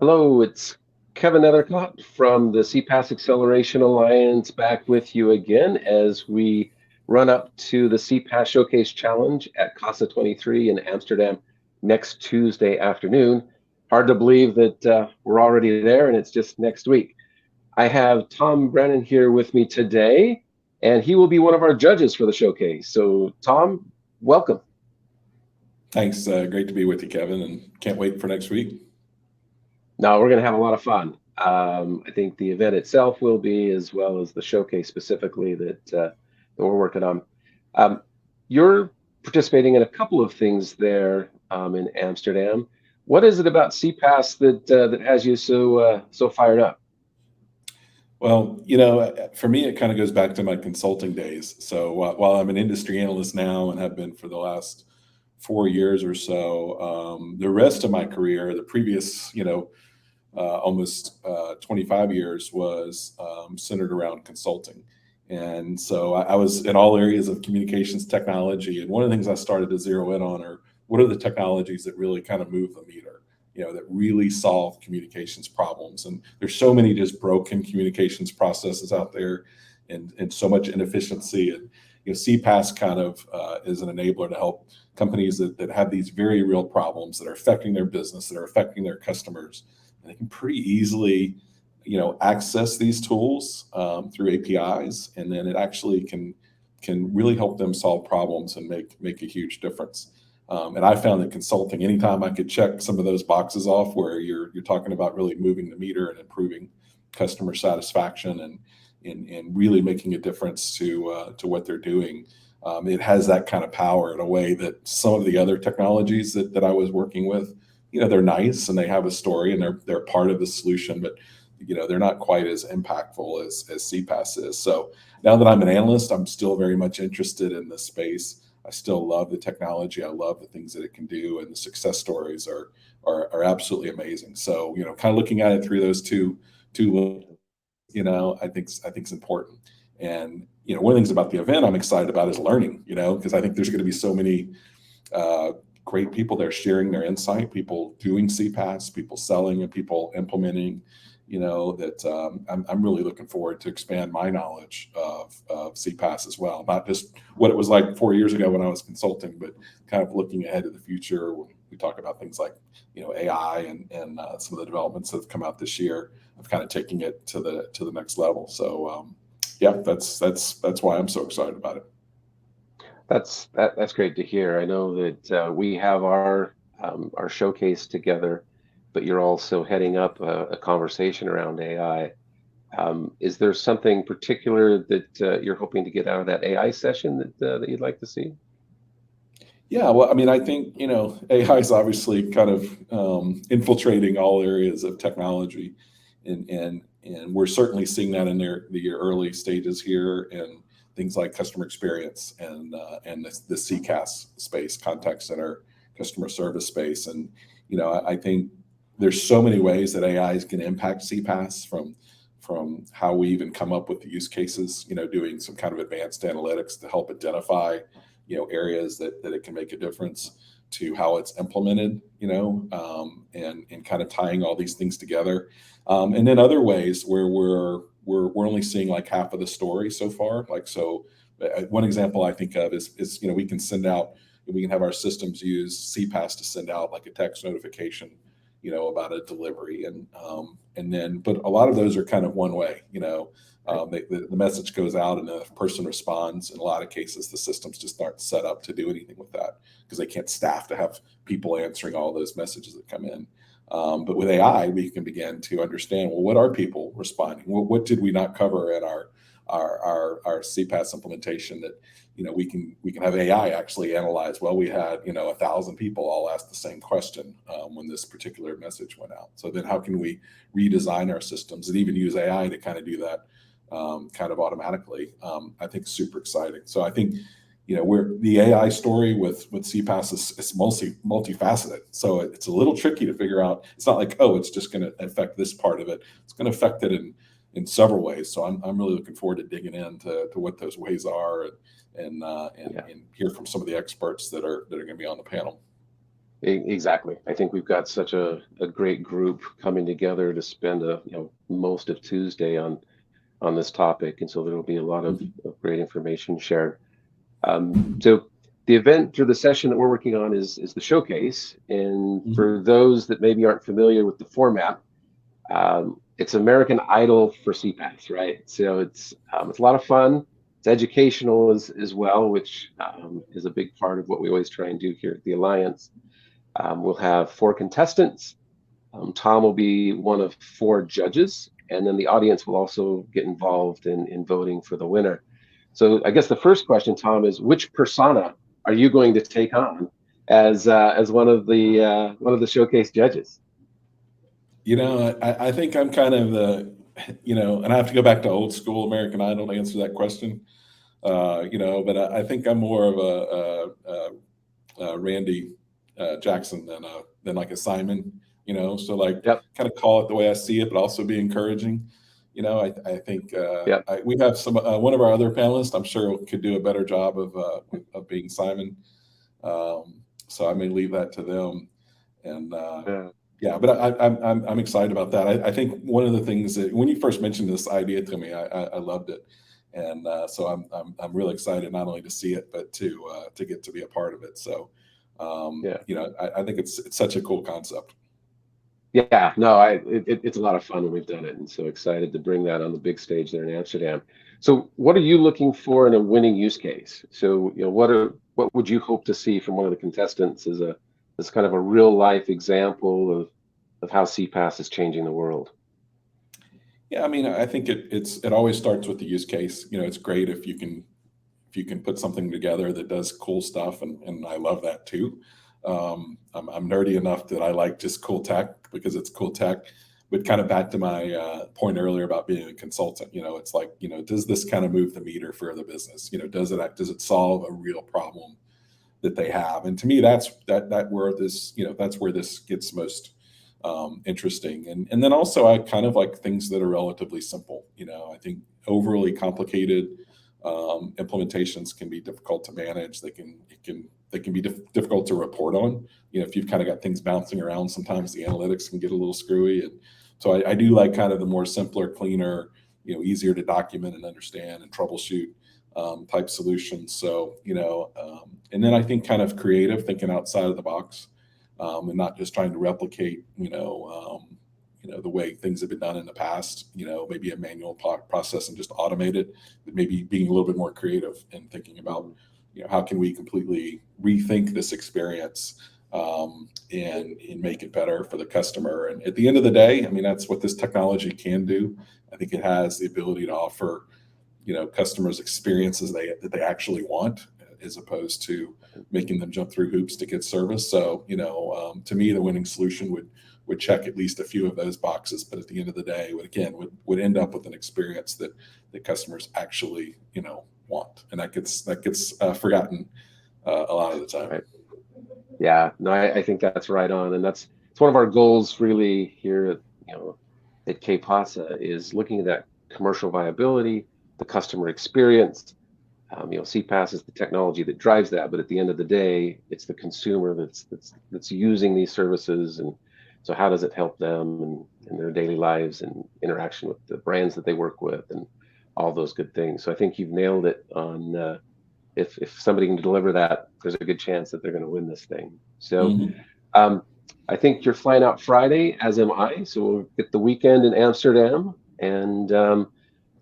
Hello, it's Kevin Nethercott from the CPaaS Acceleration Alliance back with you again as we run up to the CPaaS Showcase Challenge at Casa 23 in Amsterdam next Tuesday afternoon. Hard to believe that we're already there and it's just next week. I have Tom Brannon here with me today, and he will be one of our judges for the showcase. So, Tom, welcome. Thanks. Great to be with you, Kevin, and can't wait for next week. No, we're going to have a lot of fun. I think the event itself will be, as well as the showcase specifically that we're working on. Um, you're participating in a couple of things there in Amsterdam. What is it about CPaaS that has you so fired up? Well, for me, it kind of goes back to my consulting days. So while I'm an industry analyst now and have been for the last 4 years or so, the rest of my career, the previous, almost 25 years was centered around consulting. And so I was in all areas of communications technology. And one of the things I started to zero in on are what are the technologies that really kind of move the meter, that really solve communications problems. And there's so many just broken communications processes out there and so much inefficiency. And CPaaS kind of is an enabler to help companies that have these very real problems that are affecting their business, that are affecting their customers. And they can pretty easily, access these tools through APIs, and then it actually can really help them solve problems and make a huge difference. And I found that consulting, anytime I could check some of those boxes off, where you're talking about really moving the meter and improving customer satisfaction and really making a difference to what they're doing. It has that kind of power in a way that some of the other technologies that I was working with, they're nice and they have a story and they're part of the solution, but they're not quite as impactful as CPaaS is. So now that I'm an analyst, I'm still very much interested in this space. I still love the technology. I love the things that it can do, and the success stories are absolutely amazing. So kind of looking at it through those two, I think it's important. And one of the things about the event I'm excited about is learning. Because I think there's going to be so many great people there sharing their insight, people doing CPaaS, people selling, and people implementing. That I'm really looking forward to expand my knowledge of CPaaS as well. Not just what it was like 4 years ago when I was consulting, but kind of looking ahead to the future. When we talk about things like AI and some of the developments that have come out this year, of kind of taking it to the next level. So yeah, that's why I'm so excited about it. That's great to hear. I know that we have our showcase together, but you're also heading up a conversation around AI. Is there something particular that you're hoping to get out of that AI session that you'd like to see? Yeah, well, I mean, I think AI is obviously kind of infiltrating all areas of technology, and we're certainly seeing that in the early stages here, and things like customer experience and the CCaaS space, contact center, customer service space, and I think there's so many ways that AI is going to impact CPaaS, from how we even come up with the use cases, doing some kind of advanced analytics to help identify areas that it can make a difference, to how it's implemented, and kind of tying all these things together, and then other ways where we're only seeing like half of the story so far. Like, so one example I think of is we can send out, we can have our systems use CPaaS to send out like a text notification about a delivery, and then, but a lot of those are kind of one way. The message goes out and the person responds. In a lot of cases, the systems just aren't set up to do anything with that, because they can't staff to have people answering all those messages that come in. But with AI, we can begin to understand, well, what are people responding? What did we not cover in our CPaaS implementation that we can have AI actually analyze? Well, we had 1,000 people all ask the same question when this particular message went out. So then how can we redesign our systems and even use AI to kind of do that kind of automatically? I think super exciting. So I think where the AI story with CPaaS is mostly multifaceted. So it's a little tricky to figure out. It's not like, oh, it's just going to affect this part of it. It's going to affect it in several ways. So I'm really looking forward to digging into what those ways are, and hear from some of the experts that are going to be on the panel. Exactly. I think we've got such a great group coming together to spend most of Tuesday on this topic, and so there will be a lot Mhm. of great information shared. So the event or the session that we're working on is the showcase, and Mhm. for those that maybe aren't familiar with the format, it's American Idol for CPaaS, right? So it's a lot of fun. It's educational as well, which is a big part of what we always try and do here at the Alliance. We'll have four contestants. Tom will be one of four judges, and then the audience will also get involved in voting for the winner. So I guess the first question, Tom, is which persona are you going to take on as one of the showcase judges? I think I'm kind of and I have to go back to old school American Idol to answer that question. But I think I'm more of a Randy Jackson than like a Simon. So like Yep, kind of call it the way I see it, but also be encouraging. I think yep. we have some one of our other panelists. I'm sure could do a better job of being Simon. So I may leave that to them. And Uh, yeah, but I'm excited about that. I think one of the things that when you first mentioned this idea to me, I loved it, and so I'm really excited not only to see it but to get to be a part of it. So yeah. I think it's such a cool concept. Yeah, no, it's a lot of fun when we've done it, and so excited to bring that on the big stage there in Amsterdam. So, what are you looking for in a winning use case? So, what would you hope to see from one of the contestants as kind of a real life example of how CPaaS is changing the world? Yeah, I mean, I think it always starts with the use case. It's great if you can put something together that does cool stuff, and I love that too. I'm nerdy enough that I like just cool tech because it's cool tech. But kind of back to my point earlier about being a consultant, it's like, does this kind of move the meter for the business? Does it solve a real problem that they have? And to me, that's where this gets most interesting. And then also I kind of like things that are relatively simple. I think overly complicated implementations can be difficult to manage. They can be difficult to report on. If you've kind of got things bouncing around, sometimes the analytics can get a little screwy. And so I do like kind of the more simpler, cleaner, easier to document and understand and troubleshoot type solutions. So and then I think kind of creative, thinking outside of the box, and not just trying to replicate, the way things have been done in the past. Maybe a manual process and just automate it, but maybe being a little bit more creative and thinking about, how can we completely rethink this experience and make it better for the customer. And at the end of the day, I mean, that's what this technology can do. I think it has the ability to offer, customers experiences that they actually want, as opposed to making them jump through hoops to get service. So, to me, the winning solution would check at least a few of those boxes, but at the end of the day, would end up with an experience that the customers actually, want, and that gets forgotten a lot of the time. Right. Yeah, no, I think that's right on, and it's one of our goals really here at at KPASA is looking at that commercial viability, the customer experience. CPaaS is the technology that drives that, but at the end of the day, it's the consumer that's using these services, and so how does it help them in their daily lives and interaction with the brands that they work with, and all those good things. So I think you've nailed it on. If somebody can deliver that, there's a good chance that they're going to win this thing. So Mhm. um, I think you're flying out Friday, as am I. So we'll get the weekend in Amsterdam, and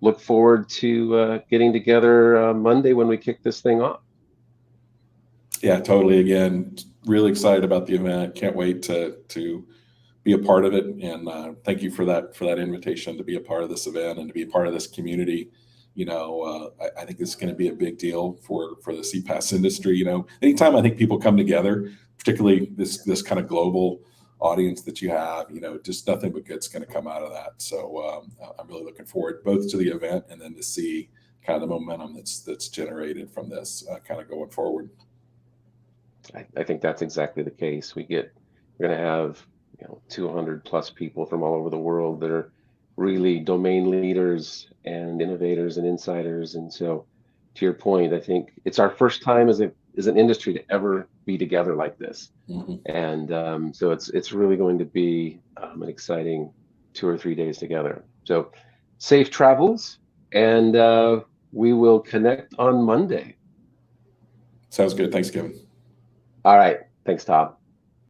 look forward to getting together Monday when we kick this thing off. Yeah, totally. Again, really excited about the event. Can't wait to be a part of it. And thank you for that invitation to be a part of this event and to be a part of this community. I think it's going to be a big deal for the CPaaS industry. Anytime I think people come together, particularly this kind of global audience that you have, just nothing but good's going to come out of that. So I'm really looking forward both to the event and then to see kind of the momentum that's generated from this kind of going forward. I think that's exactly the case. We're going to have 200 plus people from all over the world that are really domain leaders and innovators and insiders. And so, to your point, I think it's our first time as an industry to ever be together like this. And so it's really going to be an exciting 2 or 3 days together. So safe travels, and we will connect on Monday. Sounds good. Thanks, Kevin. All right. Thanks, Tom.